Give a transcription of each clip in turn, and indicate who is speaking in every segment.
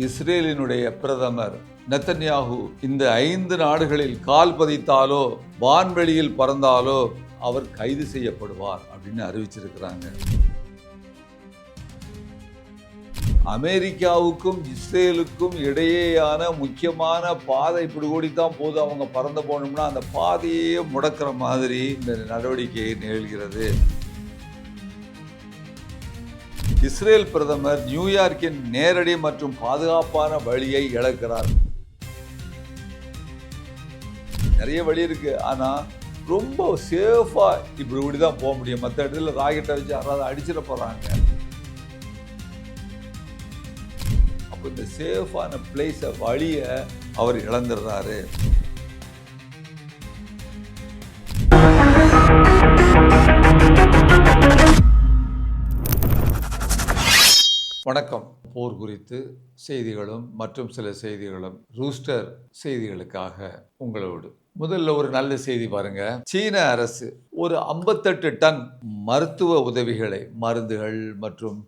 Speaker 1: இஸ்ரேலினுடைய பிரதமர் நெத்தன்யாகு இந்த 5 நாடுகளில் கால் பதித்தாலோ வான்வெளியில் பறந்தாலோ அவர் கைது செய்யப்படுவார் அப்படின்னு அறிவிச்சிருக்கிறாங்க. அமெரிக்காவுக்கும் இஸ்ரேலுக்கும் இடையேயான முக்கியமான பாதை இப்படி கூடித்தான் போது அவங்க பறந்து போனோம்னா அந்த பாதையே முடக்கிற மாதிரி இந்த நடவடிக்கை நிகழ்கிறது. இஸ்ரேல் பிரதமர் நியூயார்க்கின் நேரடி மற்றும் பாதுகாப்பான வழியை இழக்கிறார். நிறைய வழி இருக்கு, ஆனா ரொம்ப சேஃபா இப்படிதான் போக முடியும். மற்ற இடத்துல ராக்கெட்டை வச்சு யாராவது அடிச்சிட போறாங்க. அப்போ இந்த சேஃபான பிளேஸ வழிய அவர் இழந்துடுறாரு. வணக்கம். போர் குறித்து செய்திகளும் மற்றும் சில செய்திகளும் ரூஸ்டர் செய்திகளுக்காக உங்களோடு. முதல்ல ஒரு நல்ல செய்தி பாருங்க. சீன அரசு ஒரு 58 டன் மருத்துவ உதவிகளை, மருந்துகள் மற்றும்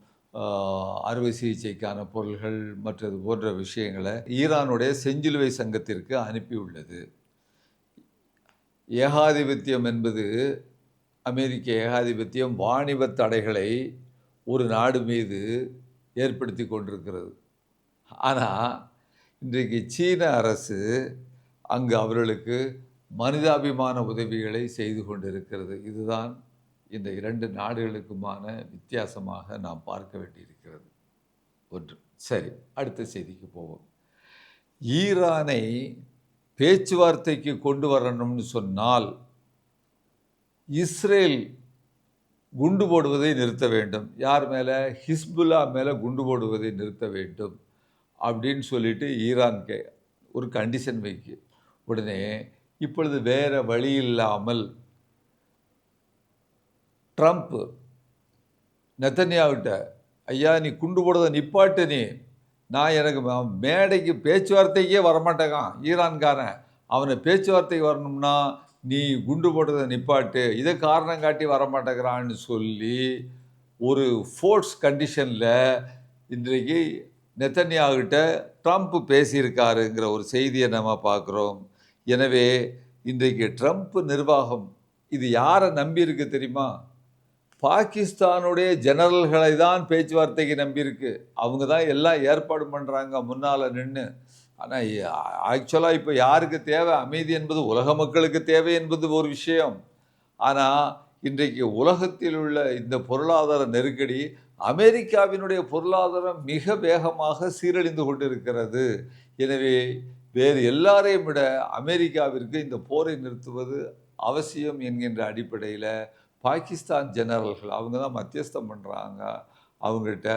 Speaker 1: அறுவை சிகிச்சைக்கான பொருள்கள் மற்றது போன்ற விஷயங்களை ஈரானுடைய செஞ்சிலுவை சங்கத்திற்கு அனுப்பியுள்ளது. ஏகாதிபத்தியம் என்பது, அமெரிக்க ஏகாதிபத்தியம் வாணிப தடைகளை ஒரு நாடு மீது ஏற்படுத்தி கொண்டிருக்கிறது. ஆனால் இன்றைக்கு சீன அரசு அங்கு அவர்களுக்கு மனிதாபிமான உதவிகளை செய்து கொண்டிருக்கிறது. இதுதான் இந்த 2 நாடுகளுக்குமான வித்தியாசமாக நாம் பார்க்க வேண்டியிருக்கிறது. ஒன்று. சரி, அடுத்த செய்திக்கு போவோம். ஈரானை பேச்சுவார்த்தைக்கு கொண்டு வரணும்னு சொன்னால் இஸ்ரேல் குண்டு போடுவதை நிறுத்த வேண்டும். யார் மேலே? ஹிஸ்புல்லா மேலே குண்டு போடுவதை நிறுத்த வேண்டும் அப்படின்னு சொல்லிட்டு ஈரான் ஒரு கண்டிஷன் வைக்கு. உடனே இப்பொழுது வேறு வழி இல்லாமல் ட்ரம்ப் நெத்தன்யாகிட்ட, ஐயா நீ குண்டு போடுறதை நிப்பாட்டு, நான் எனக்கு மேடைக்கு பேச்சுவார்த்தைக்கே வரமாட்டேங்கான் ஈரான்காரன், அவனை பேச்சுவார்த்தைக்கு வரணும்னா நீ குண்டு போடுறதை நிப்பாட்டு, இதை காரணம் காட்டி வரமாட்டேங்கிறான்னு சொல்லி ஒரு ஃபோர்ஸ் கண்டிஷனில் இன்றைக்கு நெத்தன்யாகிட்ட ட்ரம்ப் பேசியிருக்காருங்கிற ஒரு செய்தியை நம்ம பார்க்குறோம். எனவே இன்றைக்கு ட்ரம்ப் நிர்வாகம் இது யாரை நம்பியிருக்கு தெரியுமா? பாகிஸ்தானுடைய ஜெனரல்களை தான் பேச்சுவார்த்தைக்கு நம்பியிருக்கு. அவங்க தான் எல்லாம் ஏற்பாடு பண்ணுறாங்க முன்னால் நின்று. ஆனால் ஆக்சுவலாக இப்போ யாருக்கு தேவை? அமைதி என்பது உலக மக்களுக்கு தேவை என்பது ஒரு விஷயம். ஆனால் இன்றைக்கு உலகத்தில் உள்ள இந்த பொருளாதார நெருக்கடி, அமெரிக்காவினுடைய பொருளாதாரம் மிக வேகமாக சீரழிந்து கொண்டிருக்கிறது. எனவே வேறு எல்லாரையும் விட அமெரிக்காவிற்கு இந்த போரை நிறுத்துவது அவசியம் என்கின்ற அடிப்படையில் பாகிஸ்தான் ஜெனரல்கள் அவங்க தான் மத்தியஸ்தம் பண்ணுறாங்க. அவங்கள்ட்ட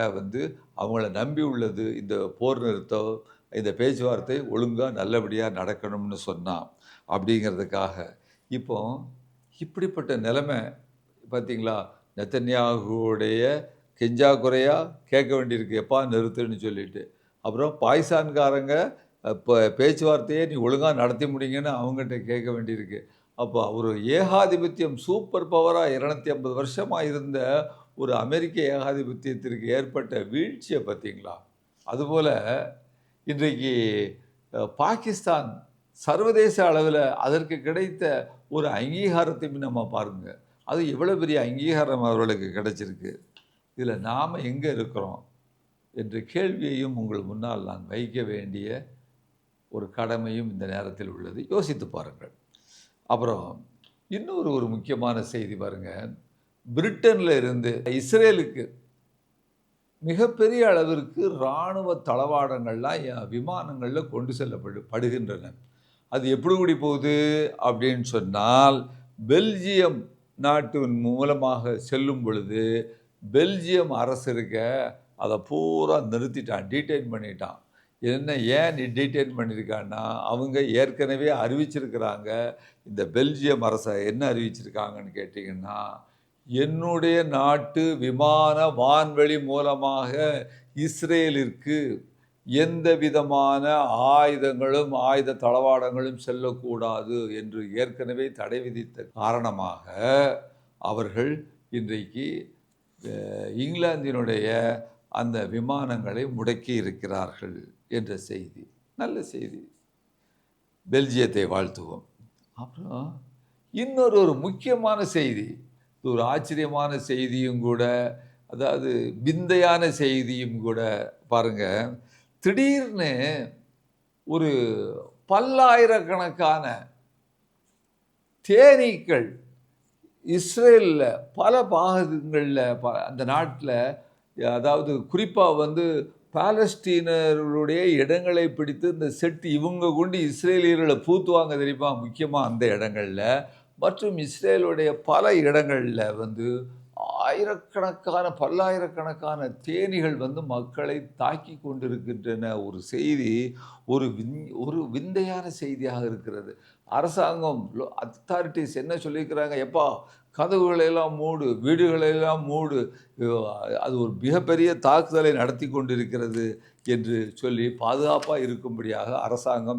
Speaker 1: அவங்கள நம்பி உள்ளது இந்த போர் நிறுத்தம், இந்த பேச்சுவார்த்தை ஒழுங்காக நல்லபடியாக நடக்கணும்னு சொன்னான். அப்படிங்கிறதுக்காக இப்போ இப்படிப்பட்ட நிலைமை பார்த்தீங்களா? நெத்தன்யாகுடைய கெஞ்சா குறையாக கேட்க வேண்டியிருக்கு, எப்பா நிறுத்துன்னு சொல்லிட்டு. அப்புறம் பாகிஸ்தான்காரங்க இப்போ பேச்சுவார்த்தையே நீ ஒழுங்காக நடத்தி முடிங்கன்னு அவங்ககிட்ட கேட்க வேண்டியிருக்கு. அப்போ ஒரு ஏகாதிபத்தியம் சூப்பர் பவராக 250 வருஷமாக இருந்த ஒரு அமெரிக்க ஏகாதிபத்தியத்திற்கு ஏற்பட்ட வீழ்ச்சியை பார்த்தீங்களா? அதுபோல் இன்றைக்கு பாகிஸ்தான் சர்வதேச அளவில் அதற்கு கிடைத்த ஒரு அங்கீகாரத்தையும் நம்ம பாருங்க. அது எவ்வளோ பெரிய அங்கீகாரம் அவர்களுக்கு கிடைச்சிருக்கு. இதில் நாம் எங்கே இருக்கிறோம் என்ற கேள்வியையும் உங்கள் முன்னால் நான் வைக்க வேண்டிய ஒரு கடமையும் இந்த நேரத்தில் உள்ளது. யோசித்து பாருங்கள். அப்புறம் இன்னொரு முக்கியமான செய்தி பாருங்கள். பிரிட்டனில் இருந்து இஸ்ரேலுக்கு மிகப்பெரிய அளவிற்கு இராணுவ தளவாடங்கள்லாம் விமானங்களில் கொண்டு செல்லப்படுகின்றன. அது எப்படி கூடி போகுது அப்படின்னு சொன்னால், பெல்ஜியம் நாட்டின் மூலமாக செல்லும் பொழுது பெல்ஜியம் அரசு இருக்க அதை பூரா நிறுத்திட்டான், டீடைன் பண்ணிட்டான். ஏன் நீ டீடைன் பண்ணியிருக்கான்னா, அவங்க ஏற்கனவே அறிவிச்சிருக்கிறாங்க. இந்த பெல்ஜியம் அரசை என்ன அறிவிச்சிருக்காங்கன்னு கேட்டிங்கன்னா, என்னுடைய நாட்டு விமான வான்வெளி மூலமாக இஸ்ரேலிற்கு எந்த விதமான ஆயுதங்களும் ஆயுத தளவாடங்களும் செல்லக்கூடாது என்று ஏற்கனவே தடை விதித்த காரணமாக அவர்கள் இன்றைக்கு இங்கிலாந்தினுடைய அந்த விமானங்களை முடக்கி இருக்கிறார்கள் என்ற செய்தி. நல்ல செய்தி. பெல்ஜியத்தை வாழ்த்துவோம். அப்புறம் இன்னொரு முக்கியமான செய்தி, இது ஒரு ஆச்சரியமான செய்தியும் கூட, அதாவது விந்தையான செய்தியும் கூட. பாருங்க, திடீர்னு ஒரு பல்லாயிரக்கணக்கான தேனீக்கள் இஸ்ரேலில் பல பாகங்களில் அந்த நாட்டில், அதாவது குறிப்பாக பாலஸ்தீனர்களுடைய இடங்களை பிடித்து இந்த செட்டு இவங்க கொண்டு இஸ்ரேலியர்களை பூத்துவாங்க தெரியுமா, முக்கியமாக அந்த இடங்களில். மற்றும் இஸ்ரேலுடைய பல இடங்களில் ஆயிரக்கணக்கான பல்லாயிரக்கணக்கான தேனீகள் மக்களை தாக்கி கொண்டிருக்கின்றன. ஒரு செய்தி ஒரு விந்தையான செய்தியாக இருக்கிறது. அரசாங்கம் அத்தாரிட்டிஸ் என்ன சொல்லியிருக்கிறாங்க, எப்பா கதவுகளையெல்லாம் மூடு, வீடுகளையெல்லாம் மூடு, அது ஒரு மிகப்பெரிய தாக்குதலை நடத்தி கொண்டிருக்கிறது என்று சொல்லி பாதுகாப்பாக இருக்கும்படியாக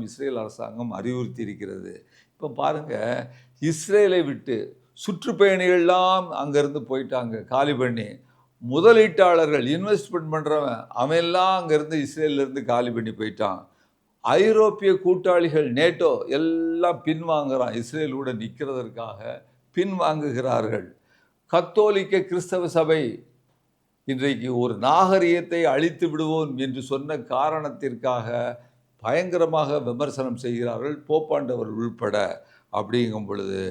Speaker 1: இஸ்ரேல் அரசாங்கம் அறிவுறுத்தி இருக்கிறது. இப்போ பாருங்கள், இஸ்ரேலை விட்டு சுற்றுப்பயணிகள்லாம் அங்கேருந்து போயிட்டாங்க, காலி பண்ணி. முதலீட்டாளர்கள் இன்வெஸ்ட்மெண்ட் பண்ணுறவன் அவன்லாம் அங்கேருந்து இஸ்ரேலிருந்து காலி பண்ணி போயிட்டான். ஐரோப்பிய கூட்டாளிகள் நேட்டோ எல்லாம் பின்வாங்குறான், இஸ்ரேலோட நிற்கிறதற்காக பின்வாங்குகிறார்கள். கத்தோலிக்க கிறிஸ்தவ சபை இன்றைக்கு ஒரு நாகரிகத்தை அழித்து விடுவோம் என்று சொன்ன காரணத்திற்காக பயங்கரமாக விமர்சனம் செய்கிறார்கள், போப்பாண்டவர் உள்பட. அப்படிங்கும் பொழுது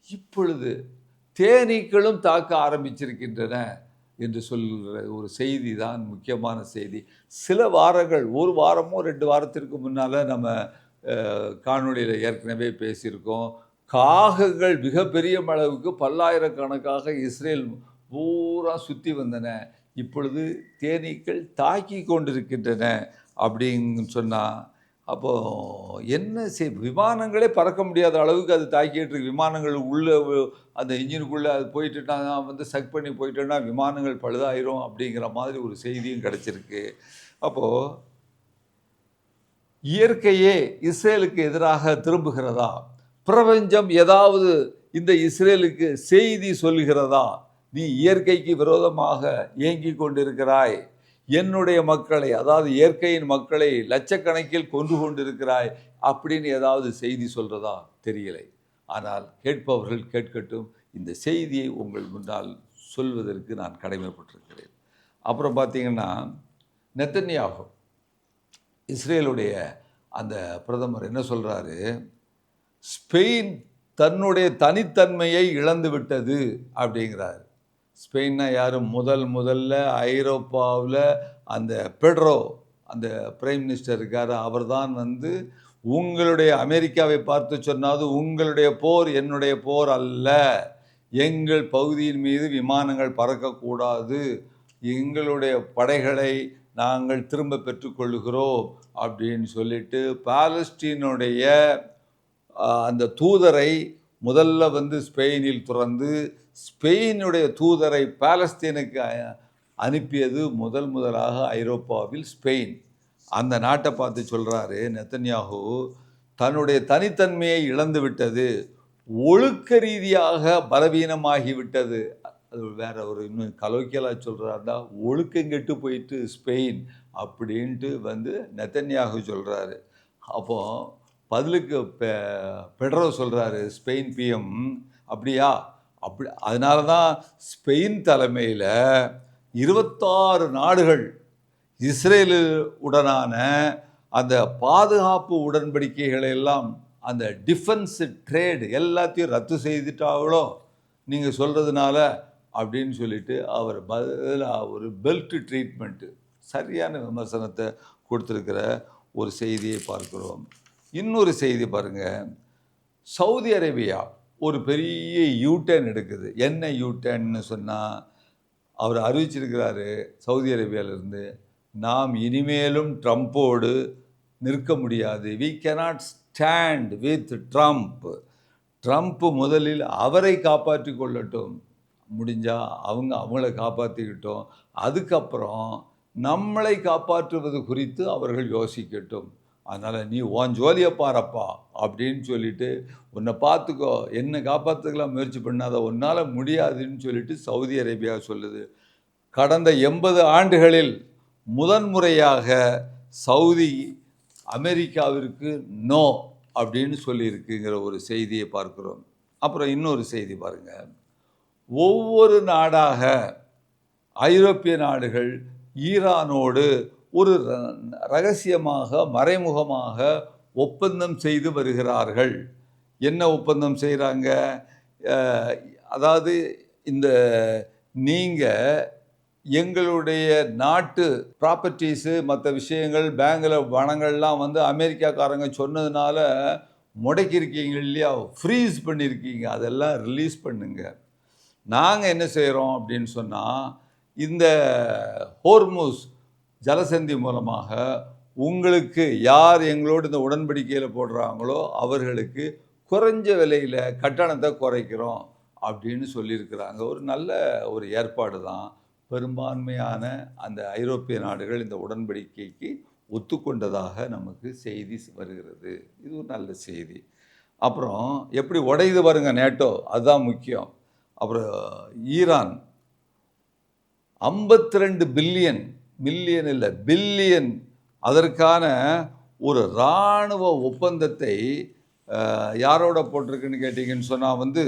Speaker 1: இப்பொழுது தேனீக்களும் தாக்க ஆரம்பிச்சிருக்கின்றன என்று சொல்கிற ஒரு செய்தி தான் முக்கியமான செய்தி. சில வாரங்கள், ஒரு வாரமோ 2 வாரத்திற்கு முன்னால் நம்ம காணொளியில் ஏற்கனவே பேசியிருக்கோம். காகங்கள் மிகப்பெரிய அளவுக்கு பல்லாயிரக்கணக்காக இஸ்ரேல் பூரா சுற்றி வந்தன. இப்பொழுது தேனீக்கள் தாக்கி கொண்டிருக்கின்றன அப்படின்னு சொன்னால், அப்போது என்ன விமானங்களே பறக்க முடியாத அளவுக்கு அது தாக்கிட்டு இருக்கு. விமானங்கள் உள்ளே அந்த இன்ஜினுக்குள்ளே அது போயிட்டுனா சக் பண்ணி போயிட்டோன்னா விமானங்கள் பழுதாயிரும் அப்படிங்கிற மாதிரி ஒரு செய்தியும் கிடச்சிருக்கு. அப்போது இயற்கையே இஸ்ரேலுக்கு எதிராக திரும்புகிறதா? பிரபஞ்சம் ஏதாவது இந்த இஸ்ரேலுக்கு செய்தி சொல்லுகிறதா? நீ இயற்கைக்கு விரோதமாக இயங்கி கொண்டிருக்கிறாய், என்னுடைய மக்களை, அதாவது இயற்கையின் மக்களை லட்சக்கணக்கில் கொன்று கொண்டிருக்கிறாய் அப்படின்னு ஏதாவது செய்தி சொல்கிறதா? தெரியலை. ஆனால் கேட்பவர்கள் கேட்கட்டும், இந்த செய்தியை உங்கள் முன்னால் சொல்வதற்கு நான் கடமைப்பட்டிருக்கிறேன். அப்புறம் பார்த்தீங்கன்னா, நெத்தன்யாகு இஸ்ரேலுடைய அந்த பிரதமர் என்ன சொல்கிறாரு, ஸ்பெயின் தன்னுடைய தனித்தன்மையை இழந்து விட்டது அப்படிங்கிறார். ஸ்பெயின்னா யார்? முதல்ல ஐரோப்பாவில் அந்த பெட்ரோ, அந்த பிரைம் மினிஸ்டர் இருக்கார், அவர் தான் உங்களுடைய அமெரிக்காவை பார்த்து சொன்னாது, உங்களுடைய போர் என்னுடைய போர் அல்ல, எங்கள் பகுதியின் மீது விமானங்கள் பறக்கக்கூடாது, எங்களுடைய படைகளை நாங்கள் திரும்ப பெற்றுக்கொள்கிறோம் அப்படின்னு சொல்லிட்டு பாலஸ்தீனுடைய அந்த தூதரை முதல்ல ஸ்பெயினில் துறந்து ஸ்பெயினுடைய தூதரை பாலஸ்தீனுக்கு அனுப்பியது முதலாக ஐரோப்பாவில் ஸ்பெயின். அந்த நாட்டை பார்த்து சொல்கிறாரு நெத்தன்யாகு, தன்னுடைய தனித்தன்மையை இழந்து விட்டது, ஒழுக்க ரீதியாக பலவீனமாகிவிட்டது. அது வேற ஒரு இன்னும் கலோக்கியலாக சொல்கிறாருந்தா, ஒழுக்கங்கெட்டு போயிட்டு ஸ்பெயின் அப்படின்ட்டு நெத்தன்யாகு சொல்கிறாரு. அப்போது பதிலுக்கு பெட்ரோ சொல்கிறாரு, ஸ்பெயின் பிஎம், அப்படியா? அதனால தான் ஸ்பெயின் தலைமையில் 26 நாடுகள் இஸ்ரேலு உடனான அந்த பாதுகாப்பு உடன்படிக்கைகளை எல்லாம், அந்த டிஃபென்ஸ் ட்ரேடு எல்லாத்தையும் ரத்து செய்துட்டாங்களோ நீங்கள் சொல்கிறதுனால அப்படின்னு சொல்லிட்டு அவர் பதிலாக ஒரு பெல்ட் ட்ரீட்மெண்ட்டு, சரியான விமர்சனத்தை கொடுத்துருக்கிற ஒரு செய்தியை பார்க்குறோம். இன்னொரு செய்தி பாருங்கள், சவுதி அரேபியா ஒரு பெரிய யூட்டர்ன் எடுக்குது. என்ன யூட்டர்ன்னு சொன்னால், அவர் அறிவிச்சிருக்கிறாரு சவுதி அரேபியாவிலிருந்து, நாம் இனிமேலும் ட்ரம்ப்போடு நிற்க முடியாது, we cannot stand with Trump முதலில் அவரை காப்பாற்றி கொள்ளட்டும், முடிஞ்சால் அவங்கள காப்பாற்றிக்கிட்டோம், அதுக்கப்புறம் நம்மளை காப்பாற்றுவது குறித்து அவர்கள் யோசிக்கட்டும், அதனால் நீ உன் ஜோலியை பாரப்பா அப்படின்னு சொல்லிட்டு, உன்னை பார்த்துக்கோ, என்னை காப்பாற்றுக்கலாம் முயற்சி பண்ணாத, உன்னால் முடியாதுன்னு சொல்லிட்டு சவுதி அரேபியா சொல்லுது. கடந்த 80 ஆண்டுகளில் முதன்முறையாக சவுதி அமெரிக்காவிற்கு நோ அப்படின்னு சொல்லியிருக்குங்கிற ஒரு செய்தியை பார்க்கிறோம். அப்புறம் இன்னொரு செய்தி பாருங்கள், ஒவ்வொரு நாடாக ஐரோப்பிய நாடுகள் ஈரானோடு ஒரு ரகசியமாக மறைமுகமாக ஒப்பந்தம் செய்து வருகிறார்கள். என்ன ஒப்பந்தம் செய்கிறாங்க? அதாவது இந்த நீங்கள் எங்களுடைய நாட்டு ப்ராப்பர்ட்டிஸு மற்ற விஷயங்கள் பேங்கில் பணங்கள்லாம் வந்து அமெரிக்காக்காரங்க சொன்னதுனால முடக்கியிருக்கீங்க இல்லையா, ஃப்ரீஸ் பண்ணியிருக்கீங்க, அதெல்லாம் ரிலீஸ் பண்ணுங்க. நாங்கள் என்ன செய்கிறோம் அப்படின்னு சொன்னால், இந்த ஹோர்முஸ் ஜலசந்தி மூலமாக உங்களுக்கு யார் எங்களோடு இந்த உடன்படிக்கையில் போடுறாங்களோ அவர்களுக்கு குறைஞ்ச விலையில் கட்டணத்தை குறைக்கிறோம் அப்படின்னு சொல்லியிருக்கிறாங்க. ஒரு நல்ல ஒரு ஏற்பாடு தான். பெரும்பான்மையான அந்த ஐரோப்பிய நாடுகள் இந்த உடன்படிக்கைக்கு ஒத்துக்கொண்டதாக நமக்கு செய்தி வருகிறது. இது ஒரு நல்ல செய்தி. அப்புறம் எப்படி உடையுது பாருங்க நேட்டோ, அதுதான் முக்கியம். அப்புறம் ஈரான் 52 பில்லியன், மில்லியன் இல்லை பில்லியன், அதற்கான ஒரு இராணுவ ஒப்பந்தத்தை யாரோட போட்டிருக்குன்னு கேட்டிங்கன்னு சொன்னால் வந்து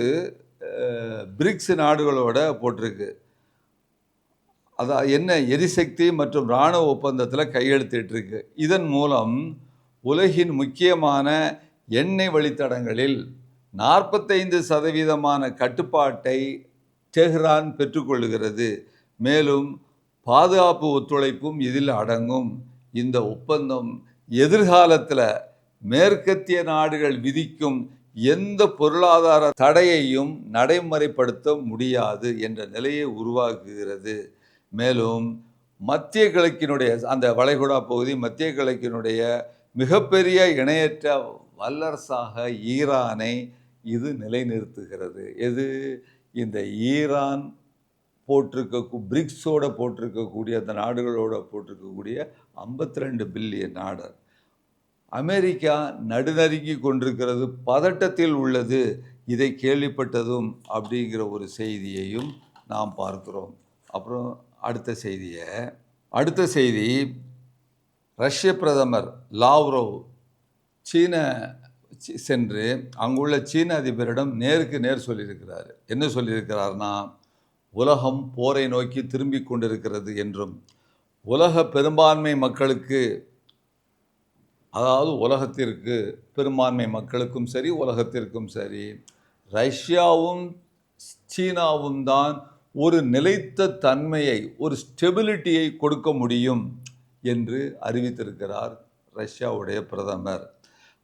Speaker 1: பிரிக்ஸ் நாடுகளோட போட்டிருக்கு. அதான் என்ன, எரிசக்தி மற்றும் இராணுவ ஒப்பந்தத்தில் கையெழுத்திட்டிருக்கு. இதன் மூலம் உலகின் முக்கியமான எண்ணெய் வழித்தடங்களில் 45% கட்டுப்பாட்டை டெஹ்ரான் பெற்றுக்கொள்கிறது. மேலும் பாதுகாப்பு ஒத்துழைப்பும் இதில் அடங்கும். இந்த ஒப்பந்தம் எதிர்காலத்தில் மேற்கத்திய நாடுகள் விதிக்கும் எந்த பொருளாதார தடையையும் நடைமுறைப்படுத்த முடியாது என்ற நிலையை உருவாக்குகிறது. மேலும் மத்திய கிழக்கினுடைய அந்த வளைகுடா பகுதி மத்திய கிழக்கினுடைய மிகப்பெரிய இணையற்ற வல்லரசாக ஈரானை இது நிலைநிறுத்துகிறது. எது? இந்த ஈரான் போட்டிருக்க பிரிக்ஸோட போட்டிருக்கக்கூடிய அந்த நாடுகளோட போட்டிருக்கக்கூடிய 52 பில்லியன் நாடு. அமெரிக்கா நடுநறுங்கி கொண்டிருக்கிறது, பதட்டத்தில் உள்ளது, இதை கேள்விப்பட்டதும் அப்படிங்கிற ஒரு செய்தியையும் நாம் பார்க்கிறோம். அப்புறம் அடுத்த செய்தி ரஷ்ய பிரதமர் லாவ்ரோவ் சீன சென்று அங்குள்ள சீன அதிபரிடம் நேருக்கு நேர் சொல்லியிருக்கிறார். என்ன சொல்லியிருக்கிறார்னா, உலகம் போரை நோக்கி திரும்பி கொண்டிருக்கிறது என்றும் உலக பெரும்பான்மை மக்களுக்கு, அதாவது உலகத்திற்கு பெரும்பான்மை மக்களுக்கும் சரி உலகத்திற்கும் சரி, ரஷ்யாவும் சீனாவும் தான் ஒரு நிலைத்த தன்மையை, ஒரு ஸ்டெபிலிட்டியை கொடுக்க முடியும் என்று அறிவித்திருக்கிறார் ரஷ்யாவுடைய பிரதமர்.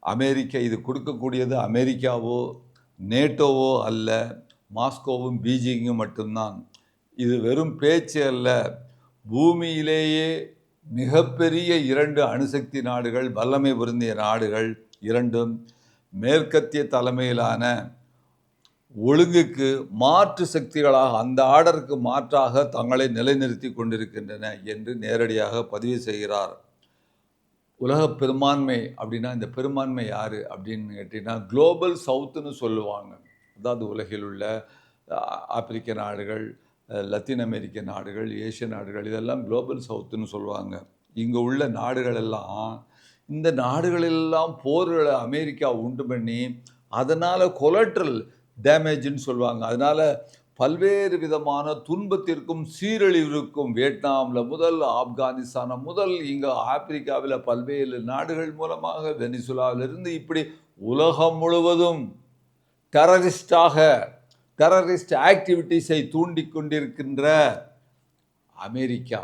Speaker 1: அமெரிக்கா இது கொடுக்கக்கூடியது அமெரிக்காவோ நேட்டோவோ அல்ல, மாஸ்கோவும் பீஜிங்கும் மட்டும்தான். இது வெறும் பேச்சு அல்ல. பூமியிலேயே மிகப்பெரிய 2 அணுசக்தி நாடுகள், வல்லமை பொருந்திய நாடுகள் இரண்டும் மேற்கத்திய தலைமையிலான ஒழுங்குக்கு மாற்று சக்திகளாக, அந்த ஆர்டருக்கு மாற்றாக தங்களை நிலைநிறுத்தி கொண்டிருக்கின்றன என்று நேரடியாக பதிவு செய்கிறார். உலக பெரும்பான்மை அப்படின்னா, இந்த பெரும்பான்மை யார் அப்படின்னு கேட்டிங்கன்னா குளோபல் சவுத்துன்னு சொல்லுவாங்க. அதாவது உலகில் உள்ள ஆப்பிரிக்க நாடுகள், லத்தீன் அமெரிக்க நாடுகள், ஏசிய நாடுகள், இதெல்லாம் குளோபல் சவுத்துன்னு சொல்லுவாங்க. இங்கே உள்ள நாடுகள் எல்லாம், இந்த நாடுகளெல்லாம் போர்களை அமெரிக்கா உண்டு பண்ணி அதனால் கொலட்ரல் டேமேஜ்னு சொல்லுவாங்க. அதனால் பல்வேறு விதமான துன்பத்திற்கும் சீரழிவிற்கும், வியட்நாமில் முதல், ஆப்கானிஸ்தானம் முதல், இங்கே ஆப்பிரிக்காவில் பல்வேறு நாடுகள் மூலமாக, வெனிசுலாவிலிருந்து இப்படி உலகம் முழுவதும் டெரரிஸ்ட் ஆக்டிவிட்டீஸை தூண்டி கொண்டிருக்கின்ற அமெரிக்கா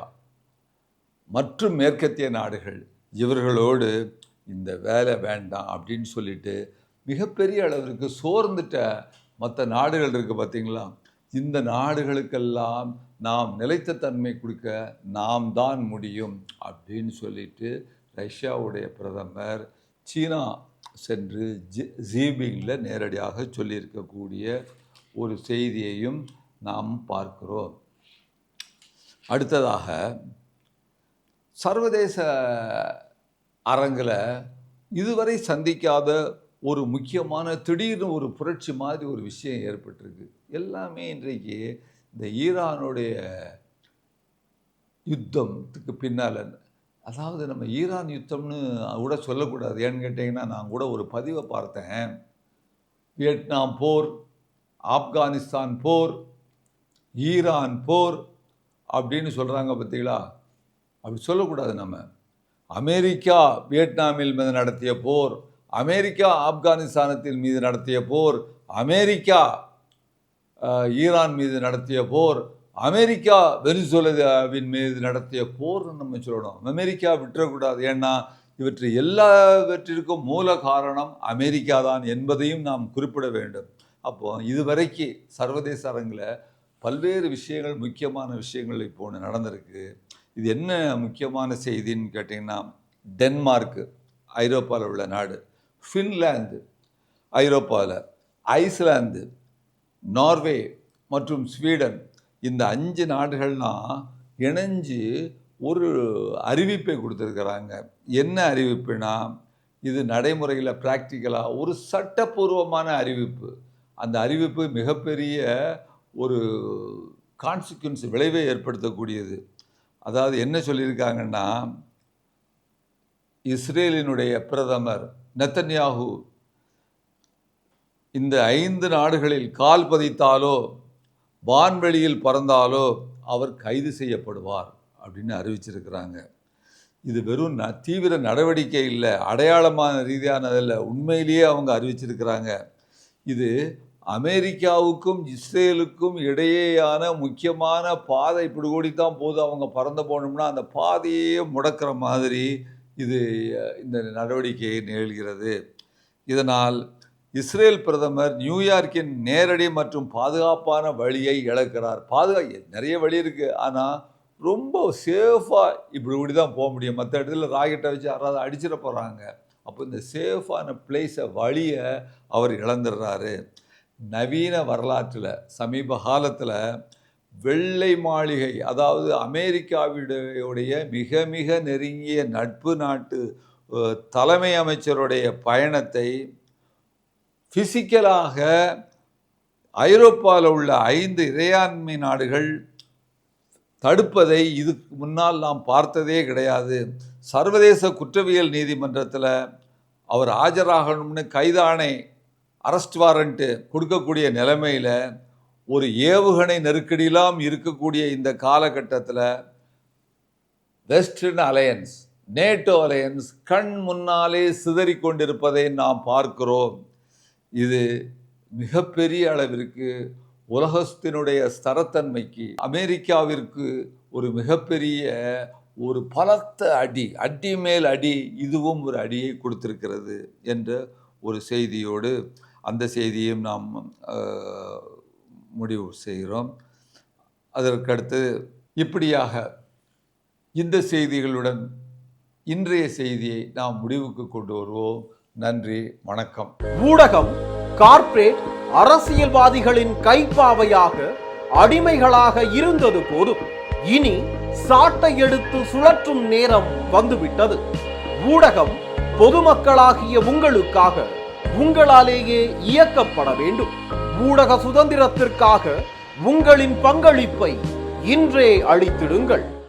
Speaker 1: மற்றும் மேற்கத்திய நாடுகள், இவர்களோடு இந்த வேலை வேண்டாம் அப்படின்னு சொல்லிட்டு மிகப்பெரிய அளவிற்கு சோர்ந்துட்ட மற்ற நாடுகள் இருக்குது பார்த்தீங்களா, இந்த நாடுகளுக்கெல்லாம் நாம் நிலைத்த தன்மை கொடுக்க நாம் தான் முடியும் அப்படின்னு சொல்லிட்டு ரஷ்யாவுடைய பிரதமர் சீனா சென்று ஜீபிங்கில் நேரடியாக சொல்லியிருக்கக்கூடிய ஒரு செய்தியையும் நாம் பார்க்கிறோம். அடுத்ததாக சர்வதேச அரங்கில் இதுவரை சந்திக்காத ஒரு முக்கியமான திடீர்னு ஒரு புரட்சி மாதிரி ஒரு விஷயம் ஏற்பட்டிருக்கு. எல்லாமே இன்றைக்கு இந்த ஈரானுடைய யுத்தத்துக்கு பின்னால் அதாவது நம்ம ஈரான் யுத்தம்னு கூட சொல்லக்கூடாது. ஏன்னு கேட்டிங்கன்னா, நான் கூட ஒரு பதிவை பார்த்தேன். வியட்நாம் போர், ஆப்கானிஸ்தான் போர், ஈரான் போர் அப்படின்னு சொல்கிறாங்க பார்த்தீங்களா? அப்படி சொல்லக்கூடாது நம்ம. அமெரிக்கா வியட்நாமில் மீது நடத்திய போர், அமெரிக்கா ஆப்கானிஸ்தானத்தின் மீது நடத்திய போர், அமெரிக்கா ஈரான் மீது நடத்திய போர், அமெரிக்கா வெனிசுவேலாவின் மீது நடத்திய போர்னு நம்ம சொல்லணும். அமெரிக்கா விட்டுறக்கூடாது. ஏன்னா இவற்றை எல்லாவற்றிற்கும் மூல காரணம் அமெரிக்கா தான் என்பதையும் நாம் குறிப்பிட வேண்டும். அப்போ இதுவரைக்கு சர்வதேச அரங்கில் பல்வேறு விஷயங்கள், முக்கியமான விஷயங்கள் இப்போ ஒன்று நடந்திருக்கு. இது என்ன முக்கியமான செய்தின்னு கேட்டிங்கன்னா, டென்மார்க்கு ஐரோப்பாவில் உள்ள நாடு, ஃபின்லாந்து ஐரோப்பாவில், ஐஸ்லாந்து, நார்வே மற்றும் ஸ்வீடன், இந்த 5 நாடுகள்லாம் இணைஞ்சு ஒரு அறிவிப்பை கொடுத்துருக்குறாங்க. என்ன அறிவிப்புனா, இது நடைமுறையில் ப்ராக்டிக்கலாக ஒரு சட்டப்பூர்வமான அறிவிப்பு. அந்த அறிவிப்பு மிகப்பெரிய ஒரு கான்சிக்வன்ஸ், விளைவை ஏற்படுத்தக்கூடியது. அதாவது என்ன சொல்லியிருக்காங்கன்னா, இஸ்ரேலினுடைய பிரதமர் நெத்தன்யாகு இந்த 5 நாடுகளில் கால் பதித்தாலோ வான்வெளியில் பறந்தாலோ அவர் கைது செய்யப்படுவார் அப்படின்னு அறிவிச்சிருக்கிறாங்க. இது வெறும் தீவிர நடவடிக்கை இல்லை, அடையாளமான ரீதியானதில்லை, உண்மையிலேயே அவங்க அறிவிச்சிருக்கிறாங்க. இது அமெரிக்காவுக்கும் இஸ்ரேலுக்கும் இடையேயான முக்கியமான பாதை. இப்படி ஓடித்தான் போது அவங்க பறந்து போனோம்னா அந்த பாதையே முடக்கிற மாதிரி இது இந்த நடவடிக்கையை நிகழ்கிறது. இதனால் இஸ்ரேல் பிரதமர் நியூயார்க்கின் நேரடி மற்றும் பாதுகாப்பான வழியை இழக்கிறார். நிறைய வழி இருக்குது, ஆனால் ரொம்ப சேஃபாக இப்படி தான் போக முடியும். மற்ற இடத்துல ராக்கெட்டை வச்சு யாராவது அடிச்சிட போகிறாங்க. அப்போ இந்த சேஃபான பிளேஸை, வழியை அவர் இழந்துடுறாரு. நவீன வரலாற்றில் சமீப காலத்தில் வெள்ளை மாளிகை, அதாவது அமெரிக்காவுடைய மிக மிக நெருங்கிய நட்பு நாட்டு தலைமை அமைச்சருடைய பயணத்தை ஃபிசிக்கலாக ஐரோப்பாவில் உள்ள 5 இறையாண்மை நாடுகள் தடுப்பதை இதுக்கு முன்னால் நாம் பார்த்ததே கிடையாது. சர்வதேச குற்றவியல் நீதிமன்றத்தில் அவர் ஆஜராகணும்னு கைதாணை, அரெஸ்ட் வாரண்ட்டு கொடுக்கக்கூடிய நிலைமையில், ஒரு ஏவுகணை நெருக்கடியெல்லாம் இருக்கக்கூடிய இந்த காலகட்டத்தில் வெஸ்டர்ன் அலையன்ஸ், நேட்டோ அலையன்ஸ் கண் முன்னாலே சிதறி கொண்டிருப்பதை நாம் பார்க்கிறோம். இது மிகப்பெரிய அளவிற்கு உலகத்தினுடைய ஸ்தரத்தன்மைக்கு, அமெரிக்காவிற்கு ஒரு மிகப்பெரிய ஒரு பலத்த அடி மேல் அடி, இதுவும் ஒரு அடியை கொடுத்திருக்கிறது என்ற ஒரு செய்தியோடு அந்த செய்தியையும் நாம் முடிவு செய்கிறோம். அதற்கடுத்து இப்படியாக இந்த செய்திகளுடன் இன்றைய செய்தியை நாம் முடிவுக்கு கொண்டு வருவோம். நன்றி, வணக்கம்.
Speaker 2: ஊடகம் கார்ப்பரேட் அரசியல்வாதிகளின் கைப்பாவையாக, அடிமைகளாக இருந்தது போதும். இனி சாட்டை எடுத்து சுழற்றும் நேரம் வந்துவிட்டது. ஊடகம் பொதுமக்களாகிய உங்களுக்காக, உங்களாலேயே இயக்கப்பட வேண்டும். ஊடக சுதந்திரத்திற்காக உங்களின் பங்களிப்பை இன்றே அளித்திடுங்கள்.